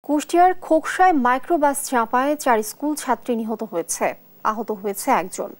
কুষ্টিয়ার খোকসায় মাইক্রোবাস চাপায় 4 স্কুল ছাত্রী নিহত হয়েছে, আহত হয়েছে একজন।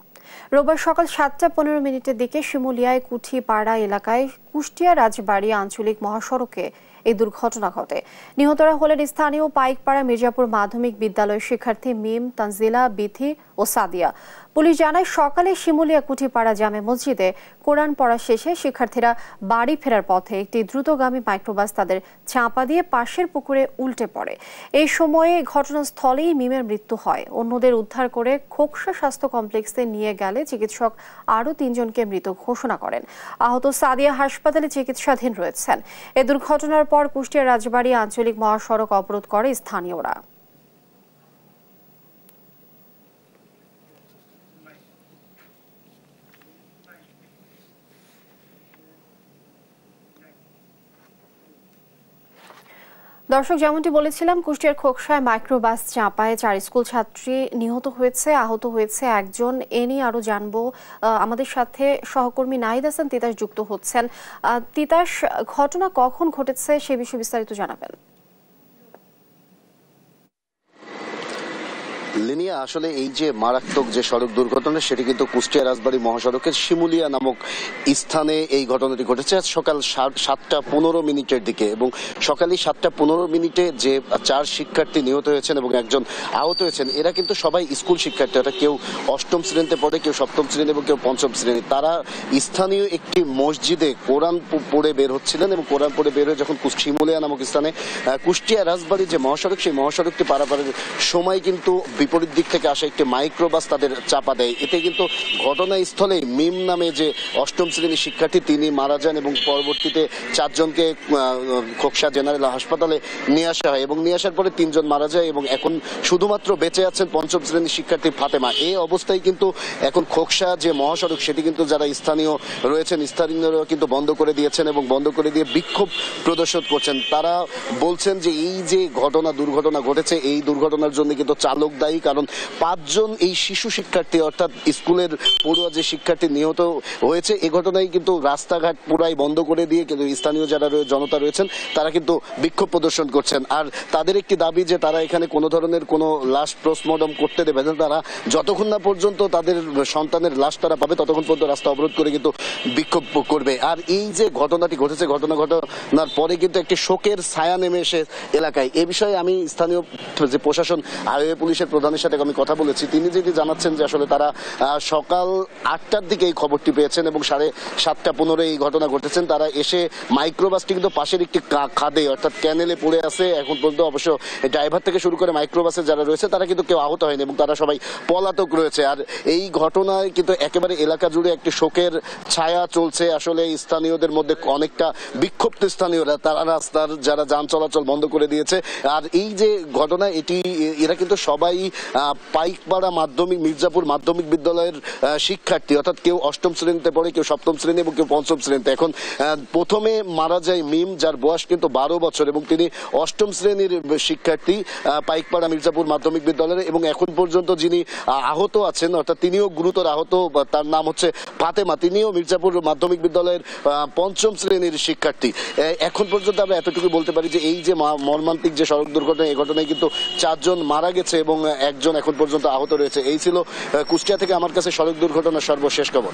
রোববার সকাল 7:15 দিকে শিমুলিয়ায় কুঠিপাড়া এলাকায় কুষ্টিয়া রাজবাড়ী আঞ্চলিক মহাসড়কে এই দুর্ঘটনা ঘটে। নিহতরা হলেন স্থানীয় পাইকপাড়া মির্জাপুর মাধ্যমিক বিদ্যালয়ের শিক্ষার্থী মিম, তানজিলা, বিথি ও সাদিয়া। পুলিশ জানায়, সকালে শিমুলিয়া কুঠিপাড়া জামে মসজিদে কোরআন পড়া শেষে শিক্ষার্থীরা বাড়ি ফেরার পথে একটি দ্রুতগামী মাইক্রোবাস তাদের চাপা দিয়ে পাশের পুকুরে উল্টে পড়ে। এই সময়ে ঘটনাস্থলেই মিমের মৃত্যু হয়। অন্যদের উদ্ধার করে খোকসা স্বাস্থ্য কমপ্লেক্সে নিয়ে গেলে চিকিৎসক আরও 3 জনকে মৃত ঘোষণা করেন। আহত সাদিয়া হাসপাতালে চিকিৎসাধীন রয়েছেন। এ দুর্ঘটনার পর কুষ্টিয়া রাজবাড়ী আঞ্চলিক মহাসড়ক অবরোধ করে স্থানীয়রা। দর্শক, যেমনটি বলেছিলাম, কুষ্টিয়ার খোকসায় মাইক্রোবাস চাপায় 4 স্কুল ছাত্রী নিহত হয়েছে, আহত হয়েছে একজন। এ নিয়ে আরো জানবো। আমাদের সাথে সহকর্মী নাহিদ হাসান তিতাস যুক্ত হচ্ছেন। তিতাস, ঘটনা কখন ঘটেছে সে বিষয়ে বিস্তারিত জানাবেন। লিনিয়া, আসলে এই যে মারাত্মক যে সড়ক দুর্ঘটনা, সেটি কিন্তু কুষ্টিয়া রাজবাড়ী মহাসড়কের শিমুলিয়া নামক স্থানে এই ঘটনাটি ঘটেছে আজ সকাল 7:15 দিকে। এবং সকালে 7:15 যে 4 শিক্ষার্থী নিহত হয়েছেন এবং একজন আহত হয়েছেন, এরা কিন্তু সবাই স্কুল শিক্ষার্থী। এটা কেউ 8ম শ্রেণীতে পড়ে, কেউ 7ম শ্রেণী এবং কেউ 5ম শ্রেণী। তারা স্থানীয় একটি মসজিদে কোরআন পড়ে বের হচ্ছিলেন এবং কোরআন পড়ে বের হয়ে যখন শিমুলিয়া নামক স্থানে কুষ্টিয়া রাজবাড়ী যে মহাসড়ক, সেই মহাসড়কটি পারাপারের সময় কিন্তু বিপরীত দিক থেকে আসা একটি মাইক্রোবাস তাদের চাপা দেয়। এতে কিন্তু ঘটনাস্থলে মিম নামে যে 8ম শ্রেণীর শিক্ষার্থী, তিনি মারা যান এবং পরবর্তীতে 4 জনকে খোকসা জেনারেল হাসপাতালে নিয়ে আসা হয় এবং নিয়ে আসার পরে 3 জন মারা যায় এবং এখন শুধুমাত্র বেঁচে আছেন 5ম শ্রেণীর শিক্ষার্থী ফাতেমা। এই অবস্থায় কিন্তু এখন খোকসা যে মহাসড়ক, সেটি কিন্তু যারা স্থানীয় রয়েছেন, স্থানীয়রা কিন্তু বন্ধ করে দিয়েছেন এবং বন্ধ করে দিয়ে বিক্ষোভ প্রদর্শন করছেন। তারা বলছেন যে এই যে দুর্ঘটনা ঘটেছে, এই দুর্ঘটনার জন্য কিন্তু চালক দায়ী, কারণ 5 জন এই শিশু শিক্ষার্থী অর্থাৎ স্কুলের পড়ুয়া যে শিক্ষার্থী নিহত হয়েছে, এই ঘটনায় কিন্তু রাস্তাঘাট পুরাই বন্ধ করে দিয়ে কিন্তু স্থানীয় যারা জনতা রয়েছেন তারা কিন্তু বিক্ষোভ প্রদর্শন করছেন। আর তাদের একটি দাবি যে তারা এখানে কোনো ধরনের কোনো লাশ পোস্টমর্টম করতে দেবে না। তারা যতক্ষণ না পর্যন্ত তাদের সন্তানের লাশ তারা পাবে, ততক্ষণ পর্যন্ত রাস্তা অবরোধ করে কিন্তু বিক্ষোভ করবে। আর এই যে ঘটনাটি ঘটেছে, ঘটনার পরে কিন্তু একটি শোকের ছায়া নেমে এসে এলাকায়। এ বিষয়ে আমি স্থানীয় যে প্রশাসন, হাইওয়ে পুলিশের প্রধানের সাথে আমি কথা বলেছি। তিনি যেটি জানাচ্ছেন যে আসলে তারা সকাল 8টার দিকে এই খবরটি পেয়েছেন এবং 7:15 এই ঘটনা ঘটেছেন। তারা এসে মাইক্রোবাসটি কিন্তু পাশের একটি খাদে অর্থাৎ ক্যানেলে পড়ে আছে। এখন পর্যন্ত অবশ্য ড্রাইভার থেকে শুরু করে মাইক্রোবাসে যারা রয়েছে তারা কিন্তু কেউ আহত হয়নি এবং তারা সবাই পলাতক রয়েছে। আর এই ঘটনায় কিন্তু একেবারে এলাকা জুড়ে একটি শোকের ছায়া চলছে। আসলে স্থানীয়দের মধ্যে অনেকটা বিক্ষুব্ধ স্থানীয়রা, তারা রাস্তার যারা যান চলাচল বন্ধ করে দিয়েছে। আর এই যে ঘটনা, এরা কিন্তু সবাই পাইকপাড়া মির্জাপুর মাধ্যমিক বিদ্যালয়ের শিক্ষার্থী, অর্থাৎ কেউ 8ম শ্রেণীতে পড়ে, কেউ 7ম শ্রেণী এবং কেউ 5ম শ্রেণীতে। এখন প্রথমে মারা যায় মিম, যার বয়স কিন্তু 12 বছর এবং তিনি 8ম শ্রেণীর শিক্ষার্থী পাইকপাড়া মির্জাপুর মাধ্যমিক বিদ্যালয়ের। এবং এখন পর্যন্ত যিনি আহত আছেন, অর্থাৎ তিনিও গুরুতর আহত, তার নাম হচ্ছে ফাতেমা, তিনিও মির্জাপুর মাধ্যমিক বিদ্যালয়ের 5ম শ্রেণীর শিক্ষার্থী। এখন পর্যন্ত আমরা এতটুকু বলতে পারি যে এই যে মর্মান্তিক যে সড়ক দুর্ঘটনা, এই ঘটনায় কিন্তু 4 জন মারা গেছে এবং একজন এখন পর্যন্ত আহত রয়েছে। এই ছিল কুষ্টিয়া থেকে আমার কাছে সড়ক দুর্ঘটনার সর্বশেষ খবর।